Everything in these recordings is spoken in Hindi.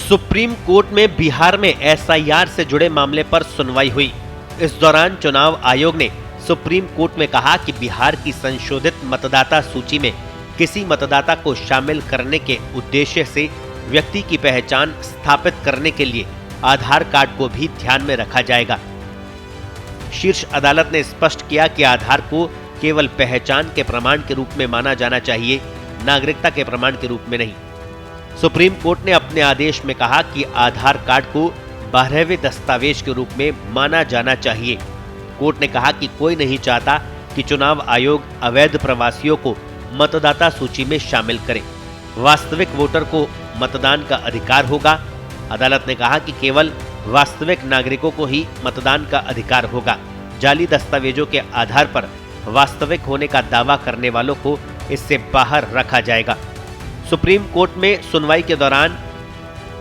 सुप्रीम कोर्ट में बिहार में एसआईआर से जुड़े मामले पर सुनवाई हुई। इस दौरान चुनाव आयोग ने सुप्रीम कोर्ट में कहा कि बिहार की संशोधित मतदाता सूची में किसी मतदाता को शामिल करने के उद्देश्य से व्यक्ति की पहचान स्थापित करने के लिए आधार कार्ड को भी ध्यान में रखा जाएगा। शीर्ष अदालत ने स्पष्ट किया कि आधार को केवल पहचान के प्रमाण के रूप में माना जाना चाहिए, नागरिकता के प्रमाण के रूप में नहीं। सुप्रीम कोर्ट ने अपने आदेश में कहा कि आधार कार्ड को 12वें दस्तावेज के रूप में माना जाना चाहिए। कोर्ट ने कहा कि कोई नहीं चाहता कि चुनाव आयोग अवैध प्रवासियों को मतदाता सूची में शामिल करे। वास्तविक वोटर को मतदान का अधिकार होगा। अदालत ने कहा कि केवल वास्तविक नागरिकों को ही मतदान का अधिकार होगा। जाली दस्तावेजों के आधार पर वास्तविक होने का दावा करने वालों को इससे बाहर रखा जाएगा। सुप्रीम कोर्ट में सुनवाई के दौरान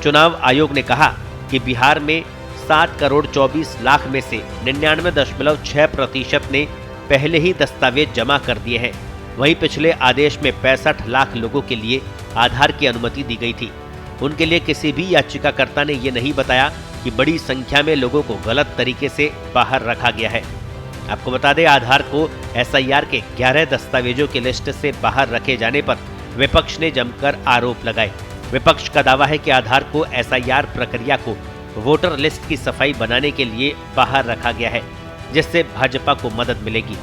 चुनाव आयोग ने कहा कि बिहार में 7 करोड़ 24 लाख में से 99.6% ने पहले ही दस्तावेज जमा कर दिए हैं। वहीं पिछले आदेश में 65 लाख लोगों के लिए आधार की अनुमति दी गई थी। उनके लिए किसी भी याचिकाकर्ता ने ये नहीं बताया कि बड़ी संख्या में लोगों को गलत तरीके से बाहर रखा गया है। आपको बता दें, आधार को एसआईआर के 11 दस्तावेजों की लिस्ट से बाहर रखे जाने पर विपक्ष ने जमकर आरोप लगाए। विपक्ष का दावा है कि आधार को एसआईआर प्रक्रिया को वोटर लिस्ट की सफाई बनाने के लिए बाहर रखा गया है, जिससे भाजपा को मदद मिलेगी।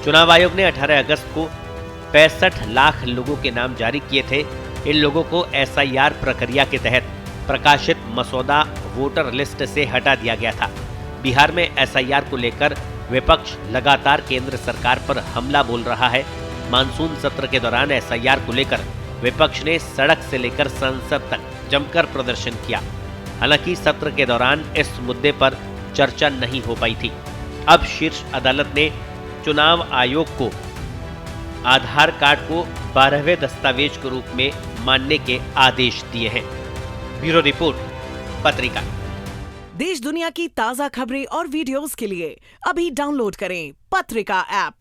चुनाव आयोग ने 18 अगस्त को 65 लाख लोगों के नाम जारी किए थे। इन लोगों को एसआईआर प्रक्रिया के तहत प्रकाशित मसौदा वोटर लिस्ट से हटा दिया गया था। बिहार में एसआईआर को लेकर विपक्ष लगातार केंद्र सरकार पर हमला बोल रहा है। मानसून सत्र के दौरान एसआईआर को लेकर विपक्ष ने सड़क से लेकर संसद तक जमकर प्रदर्शन किया। हालांकि सत्र के दौरान इस मुद्दे पर चर्चा नहीं हो पाई थी। अब शीर्ष अदालत ने चुनाव आयोग को आधार कार्ड को 12वें दस्तावेज के रूप में मानने के आदेश दिए हैं। ब्यूरो रिपोर्ट, पत्रिका। देश दुनिया की ताजा खबरें और वीडियोस के लिए अभी डाउनलोड करें पत्रिका ऐप।